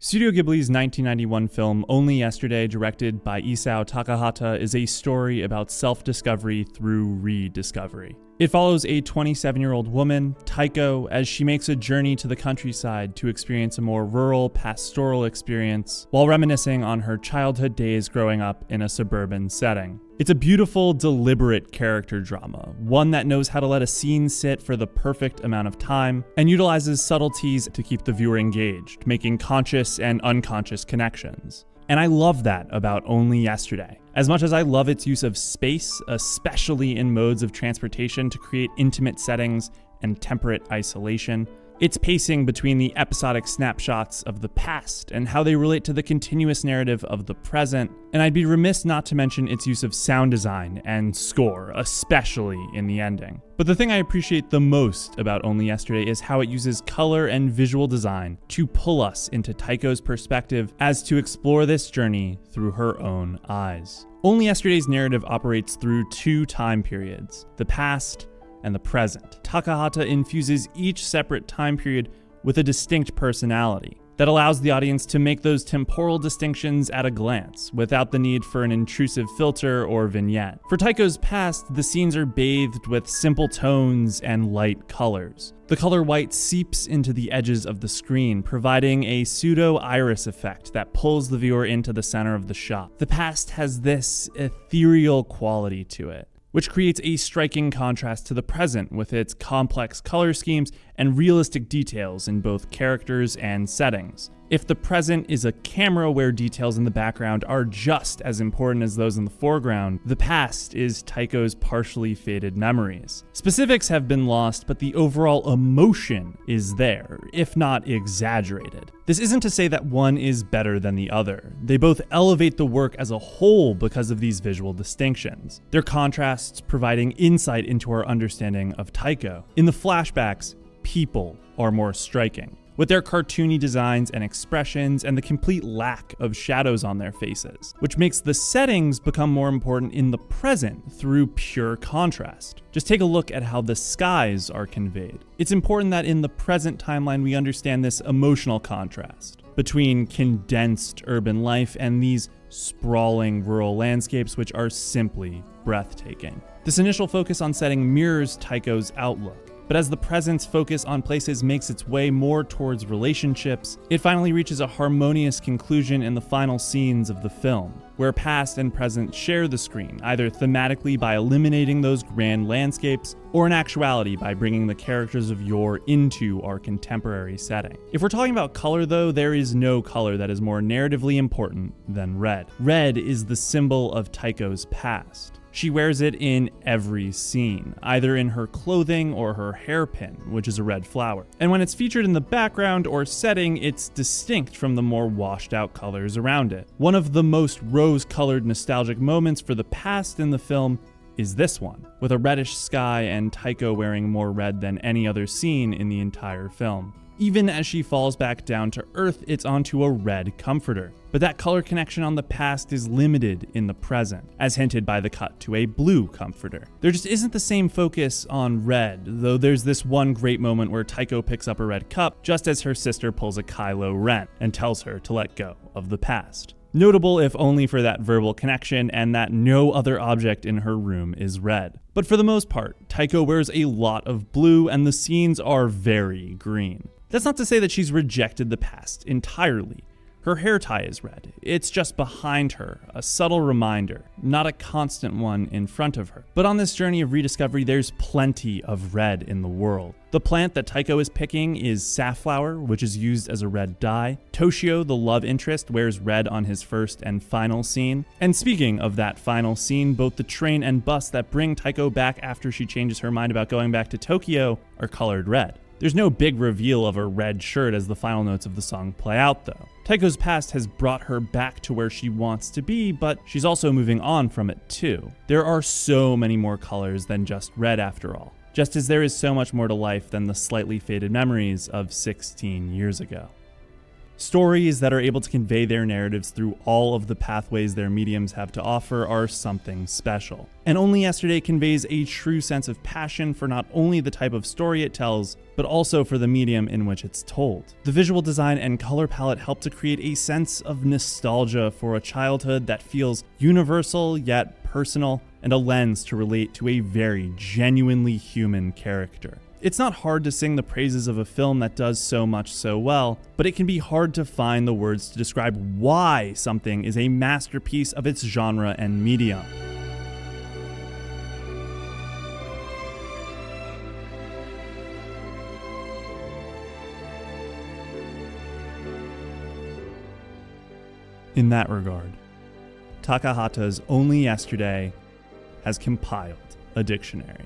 Studio Ghibli's 1991 film Only Yesterday, directed by Isao Takahata, is a story about self-discovery through rediscovery. It follows a 27-year-old woman, Taiko, as she makes a journey to the countryside to experience a more rural, pastoral experience while reminiscing on her childhood days growing up in a suburban setting. It's a beautiful, deliberate character drama, one that knows how to let a scene sit for the perfect amount of time and utilizes subtleties to keep the viewer engaged, making conscious and unconscious connections. And I love that about Only Yesterday. As much as I love its use of space, especially in modes of transportation to create intimate settings and temperate isolation, its pacing between the episodic snapshots of the past and how they relate to the continuous narrative of the present, and I'd be remiss not to mention its use of sound design and score, especially in the ending. But the thing I appreciate the most about Only Yesterday is how it uses color and visual design to pull us into Taiko's perspective as to explore this journey through her own eyes. Only Yesterday's narrative operates through two time periods, the past and the present. Takahata infuses each separate time period with a distinct personality that allows the audience to make those temporal distinctions at a glance, without the need for an intrusive filter or vignette. For Taiko's past, the scenes are bathed with simple tones and light colors. The color white seeps into the edges of the screen, providing a pseudo-iris effect that pulls the viewer into the center of the shot. The past has this ethereal quality to it, which creates a striking contrast to the present with its complex color schemes and realistic details in both characters and settings. If the present is a camera where details in the background are just as important as those in the foreground, the past is Taiko's partially faded memories. Specifics have been lost, but the overall emotion is there, if not exaggerated. This isn't to say that one is better than the other. They both elevate the work as a whole because of these visual distinctions, their contrasts providing insight into our understanding of Taiko. In the flashbacks, people are more striking, with their cartoony designs and expressions and the complete lack of shadows on their faces, which makes the settings become more important in the present through pure contrast. Just take a look at how the skies are conveyed. It's important that in the present timeline we understand this emotional contrast between condensed urban life and these sprawling rural landscapes which are simply breathtaking. This initial focus on setting mirrors Taiko's outlook, but as the present's focus on places makes its way more towards relationships, it finally reaches a harmonious conclusion in the final scenes of the film, where past and present share the screen, either thematically by eliminating those grand landscapes, or in actuality by bringing the characters of yore into our contemporary setting. If we're talking about color though, there is no color that is more narratively important than red. Red is the symbol of Taiko's past. She wears it in every scene, either in her clothing or her hairpin, which is a red flower. And when it's featured in the background or setting, it's distinct from the more washed out colors around it. One of the most rose-colored nostalgic moments for the past in the film is this one, with a reddish sky and Taiko wearing more red than any other scene in the entire film. Even as she falls back down to earth, it's onto a red comforter. But that color connection on the past is limited in the present, as hinted by the cut to a blue comforter. There just isn't the same focus on red, though there's this one great moment where Taiko picks up a red cup just as her sister pulls a Kylo Ren and tells her to let go of the past. Notable if only for that verbal connection and that no other object in her room is red. But for the most part, Taiko wears a lot of blue and the scenes are very green. That's not to say that she's rejected the past entirely. Her hair tie is red. It's just behind her, a subtle reminder, not a constant one in front of her. But on this journey of rediscovery, there's plenty of red in the world. The plant that Taiko is picking is safflower, which is used as a red dye. Toshio, the love interest, wears red on his first and final scene. And speaking of that final scene, both the train and bus that bring Taiko back after she changes her mind about going back to Tokyo are colored red. There's no big reveal of a red shirt as the final notes of the song play out though. Taiko's past has brought her back to where she wants to be, but she's also moving on from it too. There are so many more colors than just red after all, just as there is so much more to life than the slightly faded memories of 16 years ago. Stories that are able to convey their narratives through all of the pathways their mediums have to offer are something special. And Only Yesterday conveys a true sense of passion for not only the type of story it tells, but also for the medium in which it's told. The visual design and color palette help to create a sense of nostalgia for a childhood that feels universal yet personal, and a lens to relate to a very genuinely human character. It's not hard to sing the praises of a film that does so much so well, but it can be hard to find the words to describe why something is a masterpiece of its genre and medium. In that regard, Takahata's Only Yesterday has compiled a dictionary.